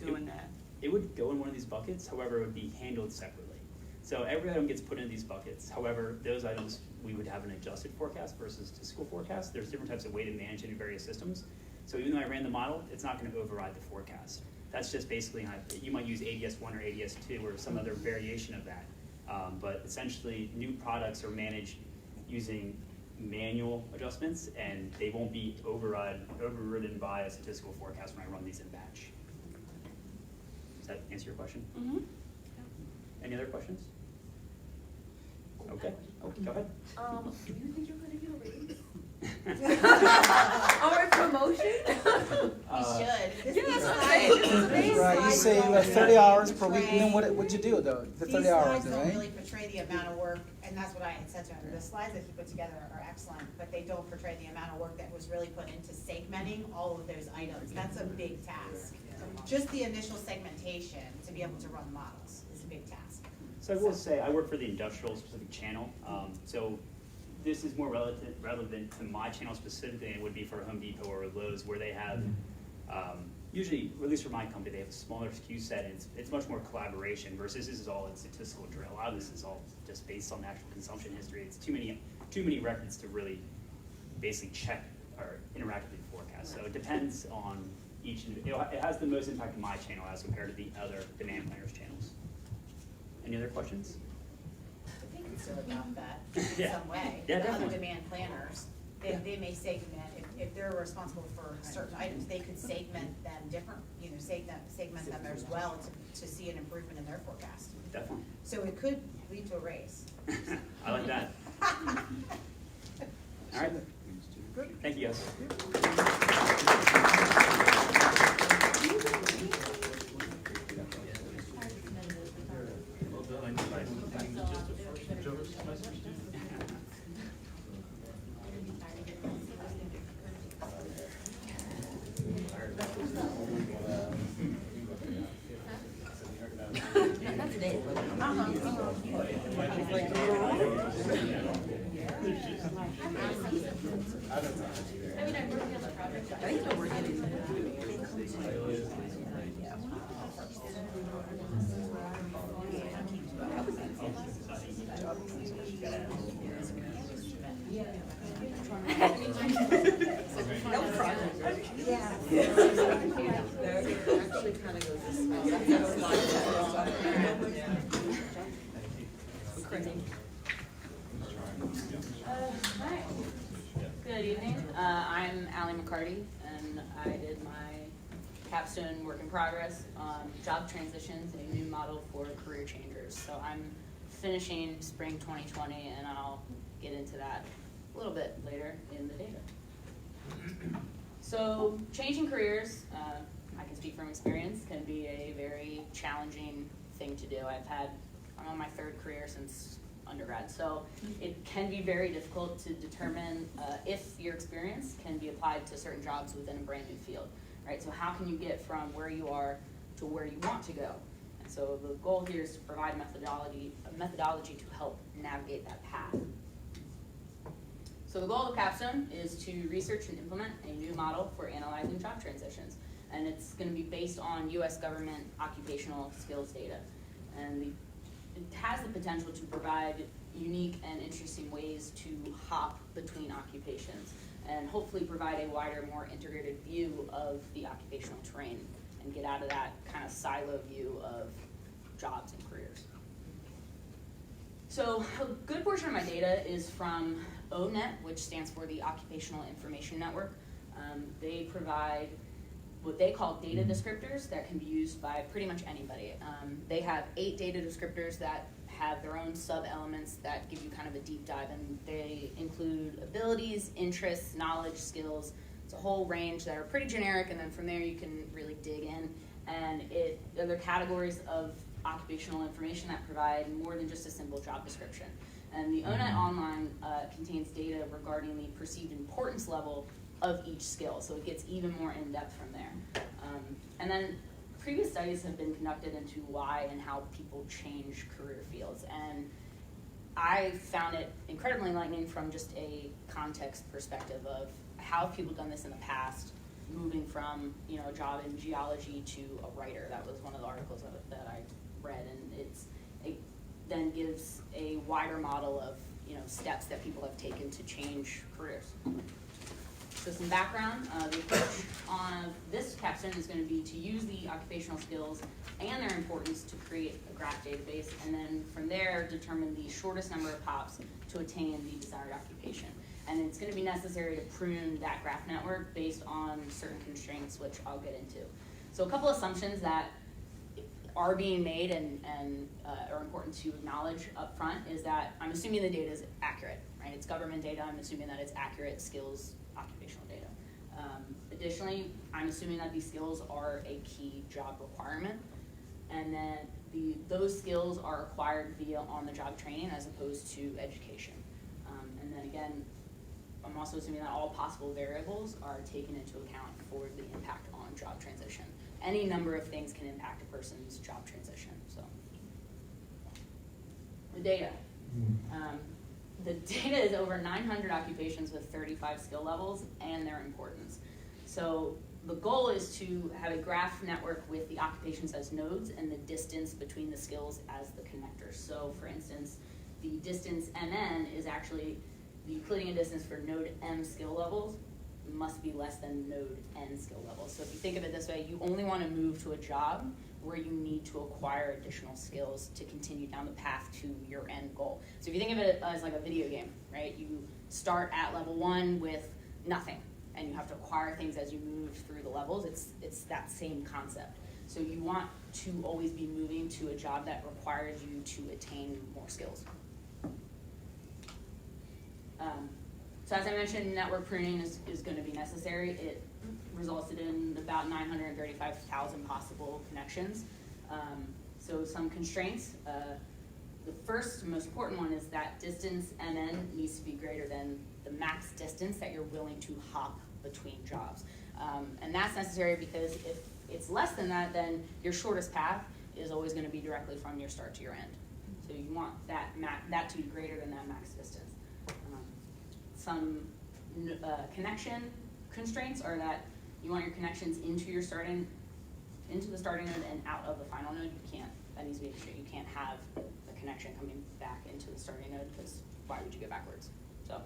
doing that? It would go in one of these buckets, however, it would be handled separately. So every item gets put into these buckets. However, those items, we would have an adjusted forecast versus statistical forecast. There's different types of way to manage it in various systems. So even though I ran the model, it's not going to override the forecast. That's just basically, you might use ADS1 or ADS2 or some other variation of that. But essentially, new products are managed using manual adjustments, and they won't be overridden by a statistical forecast when I run these in batch. Does that answer your question? Mm-hmm. Any other questions? Okay, go ahead. Do you think you're gonna get a raise? Or a promotion? We should. Yeah, that's what I'm saying. This is amazing. Right, you say 30 hours per week, then what'd you do though? The 30 hours, These slides don't right? really portray the amount of work, and that's what I had said to him. The slides that he put together are excellent, but they don't portray the amount of work that was really put into segmenting all of those items. That's a big task. Just the initial segmentation to be able to run models is a big task. So I will say, I work for the industrial specific channel, so this is more relevant to my channel specifically than it would be for Home Depot or Lowe's, where they have usually, at least for my company, they have a smaller SKU set, and it's much more collaboration versus this is all in statistical drill. A lot of this is all just based on actual consumption history. It's too many records to really basically check or interact with the forecast. So it depends on each. It has the most impact on my channel as compared to the other demand planners channels. Any other questions? But they can still adopt that in Yeah. some way. Yeah, The other definitely. demand planners, they may segment, if they're responsible for certain items, they could segment them different, segment them as well to see an improvement in their forecast. Definitely. So it could lead to a raise. I like that. All right. Thank you, guys. Good evening. I'm McCarty, and I did my capstone work in progress on job transitions, a new model for career changers. So I'm finishing spring 2020, and I'll get into that a little bit later in the data. So changing careers, I can speak from experience, can be a very challenging thing to do. I'm on my third career since undergrad, so it can be very difficult to determine if your experience can be applied to certain jobs within a brand new field, right? So how can you get from where you are to where you want to go? And so the goal here is to provide a methodology to help navigate that path. So the goal of capstone is to research and implement a new model for analyzing job transitions, and it's going to be based on U.S. government occupational skills data, and it has the potential to provide unique and interesting ways to hop between occupations and hopefully provide a wider, more integrated view of the occupational terrain and get out of that kind of silo view of jobs and careers. So a good portion of my data is from ONET, which stands for the Occupational Information Network. They provide what they call data descriptors that can be used by pretty much anybody. They have 8 data descriptors that have their own sub-elements that give you kind of a deep dive, and they include abilities, interests, knowledge, skills. It's a whole range that are pretty generic, and then from there you can really dig in. And they're categories of occupational information that provide more than just a simple job description. And the ONET Online contains data regarding the perceived importance level of each skill, so it gets even more in-depth from there. And then previous studies have been conducted into why and how people change career fields, and I found it incredibly enlightening from just a context perspective of how have people done this in the past, moving from a job in geology to a writer. That was one of the articles that I read, and it then gives a wider model of steps that people have taken to change careers. So some background, the approach on this capstone is going to be to use the occupational skills and their importance to create a graph database, and then from there determine the shortest number of hops to attain the desired occupation. And it's going to be necessary to prune that graph network based on certain constraints, which I'll get into. So a couple assumptions that are being made and are important to acknowledge up front is that I'm assuming the data is accurate, right? It's government data. I'm assuming that it's accurate skills, occupational data. Additionally, I'm assuming that these skills are a key job requirement, and then those skills are acquired via on-the-job training as opposed to education. And then again, I'm also assuming that all possible variables are taken into account for the impact on job transition. Any number of things can impact a person's job transition. So, the data. The data is over 900 occupations with 35 skill levels and their importance. So the goal is to have a graph network with the occupations as nodes and the distance between the skills as the connectors. So for instance, the distance MN is actually the Euclidean distance for node M skill levels must be less than node N skill levels. So if you think of it this way, you only want to move to a job where you need to acquire additional skills to continue down the path to your end goal. So if you think of it as like a video game, right? You start at level 1 with nothing, and you have to acquire things as you move through the levels. It's that same concept. So you want to always be moving to a job that requires you to attain more skills. So as I mentioned, network pruning is going to be necessary. It resulted in about 935,000 possible connections. So some constraints. The first, most important one is that distance MN needs to be greater than the max distance that you're willing to hop between jobs. And that's necessary because if it's less than that, then your shortest path is always going to be directly from your start to your end. So you want that to be greater than that max distance. Some connection constraints are that you want your connections into the starting node and out of the final node. That needs to be extreme. You can't have the connection coming back into the starting node because why would you go backwards? So,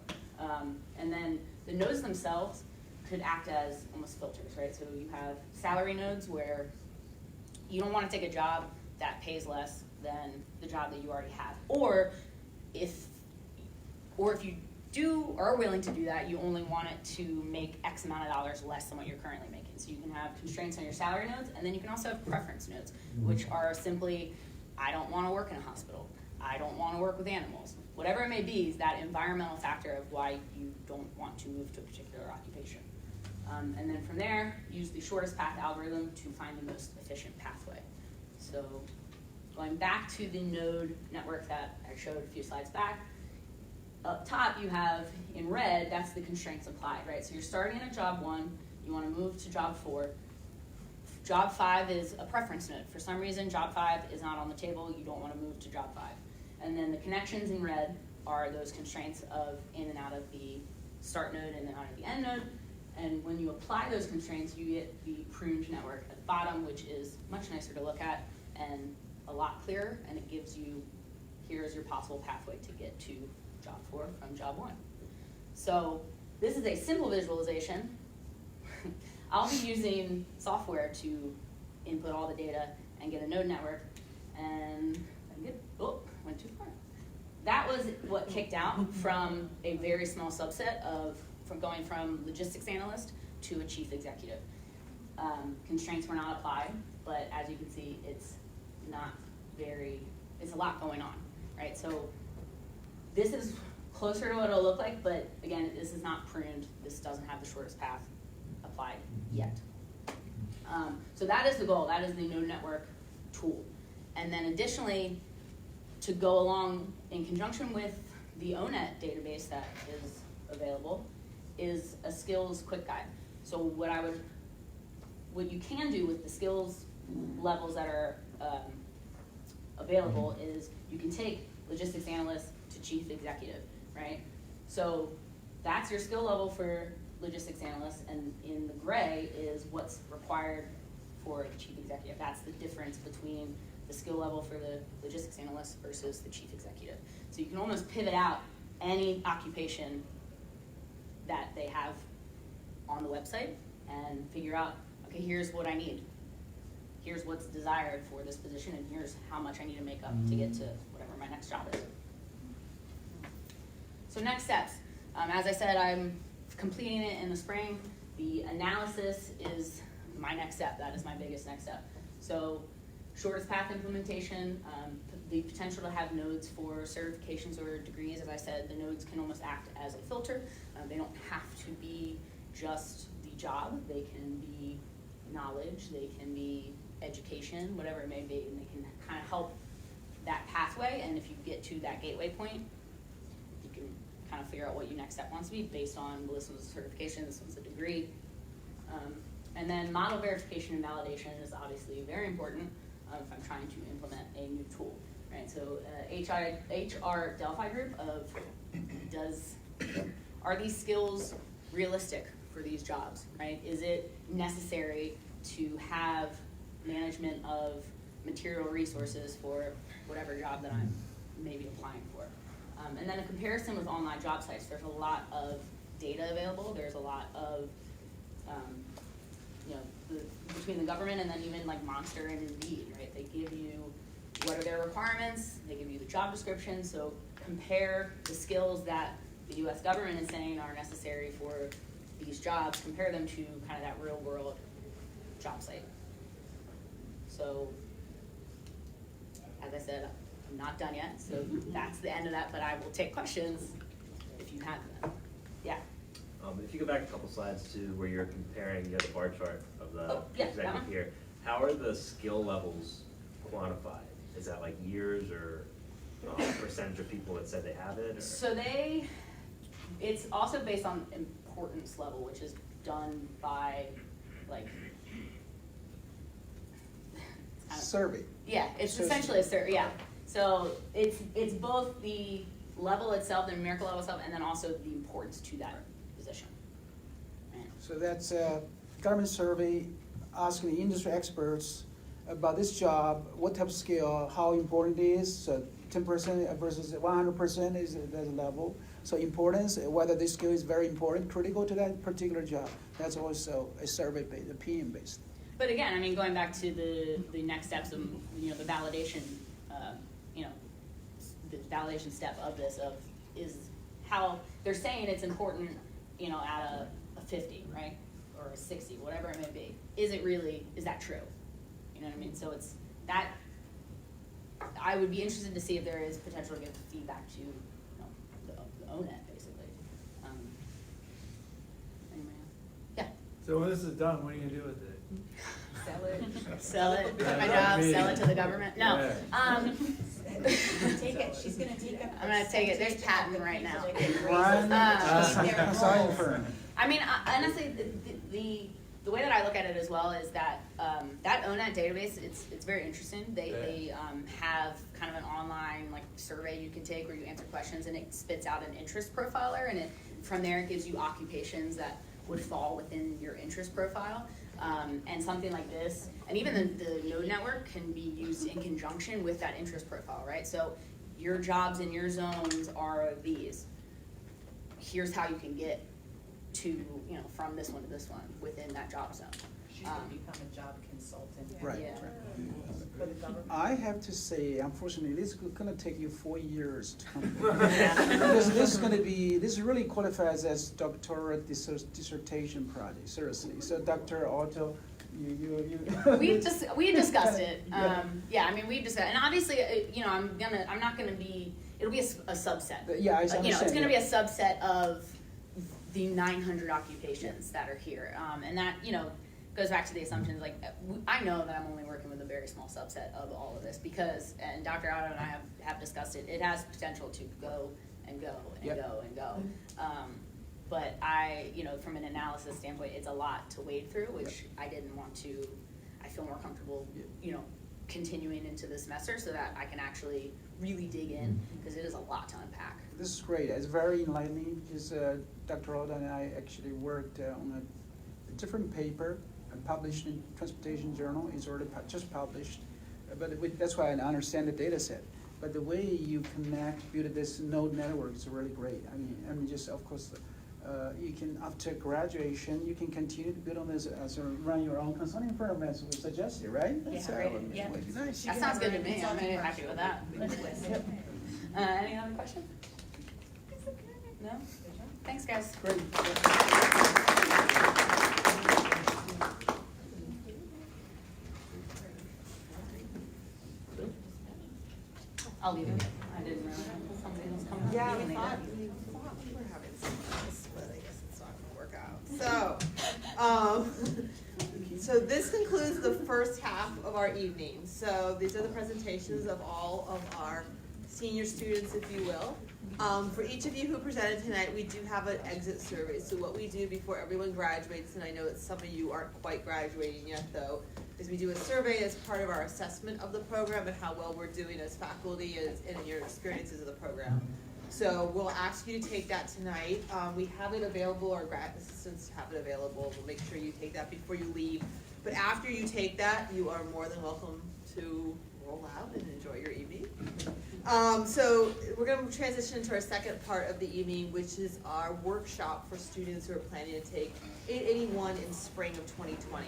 and then the nodes themselves could act as almost filters, right? So you have salary nodes where you don't want to take a job that pays less than the job that you already have. Or if you are willing to do that, you only want it to make X amount of dollars less than what you're currently making. So you can have constraints on your salary nodes, and then you can also have preference nodes, which are simply, I don't want to work in a hospital. I don't want to work with animals. Whatever it may be, is that environmental factor of why you don't want to move to a particular occupation. And then from there, use the shortest path algorithm to find the most efficient pathway. So going back to the node network that I showed a few slides back, up top you have in red, that's the constraints applied, right? So you're starting at job 1, you want to move to job 4. Job 5 is a preference node. For some reason, job 5 is not on the table, you don't want to move to job 5. And then the connections in red are those constraints of in and out of the start node and then out of the end node. And when you apply those constraints, you get the pruned network at the bottom, which is much nicer to look at and a lot clearer, and it gives you, here's your possible pathway to get to job 4 from job 1. So this is a simple visualization. I'll be using software to input all the data and get a node network, and went too far. That was what kicked out from a very small subset from going from logistics analyst to a chief executive. Constraints were not applied, but as you can see, it's a lot going on, right? So this is closer to what it'll look like, but again, this is not pruned. This doesn't have the shortest path applied yet. So that is the goal. That is the node network tool. And then additionally, to go along in conjunction with the ONET database that is available is a skills quick guide. So what you can do with the skills levels that are available is you can take logistics analyst to chief executive, right? So that's your skill level for logistics analyst, and in the gray is what's required for the chief executive. That's the difference between the skill level for the logistics analyst versus the chief executive. So you can almost pivot out any occupation that they have on the website and figure out, okay, here's what I need. Here's what's desired for this position, and here's how much I need to make up to get to whatever my next job is. So next steps. As I said, I'm completing it in the spring. The analysis is my next step. That is my biggest next step. So shortest path implementation, the potential to have nodes for certifications or degrees. As I said, the nodes can almost act as a filter. They don't have to be just the job. They can be knowledge, they can be education, whatever it may be, and they can kind of help that pathway. And if you get to that gateway point, you can kind of figure out what your next step wants to be based on, well, this was a certification, this was a degree. And then model verification and validation is obviously very important if I'm trying to implement a new tool, right? So HR Delphi group are these skills realistic for these jobs, right? Is it necessary to have management of material resources for whatever job that I'm maybe applying for? And then a comparison with online job sites. There's a lot of data available. There's a lot of, between the government and then even like Monster and Indeed, right? They give you what are their requirements, they give you the job description, so compare the skills that the US government is saying are necessary for these jobs, compare them to kind of that real world job site. So, as I said, I'm not done yet, so that's the end of that, but I will take questions if you have them. Yeah? If you go back a couple slides to where you're comparing, you have the bar chart of the yeah, that executive one. here. How are the skill levels quantified? Is that like years or percentage of people that said they have it? Or? So it's also based on importance level, which is done by like, Survey. yeah, it's So essentially a survey, yeah. So it's both the level itself, the numerical level itself, and then also the importance to that position. Right. So that's a government survey asking the industry experts about this job, what type of skill, how important it is. So 10% versus 100% is the level. So importance, whether this skill is very important, critical to that particular job. That's also a survey-based, opinion based. But again, I mean, going back to the next steps of, the validation, the validation step of this is how they're saying it's important, at a 50, right? Or a 60, whatever it may be. Is that true? You know what I mean? So it's that, I would be interested to see if there is potential to give feedback to, the ONET, basically. Anyway, yeah. So when this is done, what are you gonna do with it? Sell it, quit my job, sell it to the government? No. Yeah. Take it, she's gonna take it. I'm gonna take it, there's patent right now. Consulting firm. I mean, honestly, the way that I look at it as well is that that ONET database, it's very interesting. They have kind of an online like survey you can take where you answer questions and it spits out an interest profiler, and from there it gives you occupations that would fall within your interest profile. And something like this, and even the node network can be used in conjunction with that interest profile, right? So your jobs in your zones are these. Here's how you can get to, from this one to this one within that job zone. She could become a job consultant. Right. Yeah. For the government. I have to say, unfortunately, this is gonna take you 4 years to come. Because this really qualifies as doctorate dissertation project, seriously. So Dr. Otto, you. We've discussed it. Yeah. I mean, we've discussed, and obviously, I'm not gonna be, it'll be a subset. Yeah, I understand. It's gonna be a subset of the 900 occupations that are here. And that, goes back to the assumptions, like, I know that I'm only working with a very small subset of all of this because, and Dr. Otto and I have discussed it, it has potential to go and go and Yep. go and go. But from an analysis standpoint, it's a lot to wade through, which I didn't want to, I feel more comfortable, continuing into the semester so that I can actually really dig in, because it is a lot to unpack. This is great. It's very enlightening because Dr. Oda and I actually worked on a different paper published in Transportation Journal. It's already just published, but that's why I understand the data set. But the way you build this node network is really great. I mean, just of course, you can, after graduation, you can continue to build on this as run your own consulting firm as we suggested, right? Yeah, So, right. it's Yeah. really nice. That sounds good to me. I'm very happy with that. Any other questions? No? Thanks, guys. Great. I'll leave it. I didn't realize somebody was coming. Yeah, When we they thought did. we were having some of this, but I guess it's not gonna work out. So this concludes the first half of our evening. So these are the presentations of all of our senior students, if you will. For each of you who presented tonight, we do have an exit survey. So what we do before everyone graduates, and I know that some of you aren't quite graduating yet though, is we do a survey as part of our assessment of the program and how well we're doing as faculty and in your experiences of the program. So we'll ask you to take that tonight. We have it available, our grad assistants have it available. We'll make sure you take that before you leave. But after you take that, you are more than welcome to roll out and enjoy your evening. So we're going to transition to our second part of the evening, which is our workshop for students who are planning to take 881 in spring of 2020.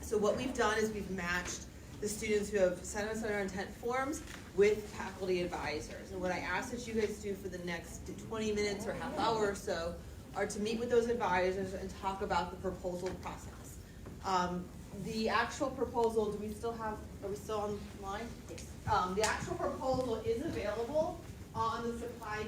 So what we've done is we've matched the students who have sent us their intent forms with faculty advisors. And what I ask that you guys do for the next 20 minutes or half hour or so are to meet with those advisors and talk about the proposal process. The actual proposal, are we still online? Yes. The actual proposal is available on the supply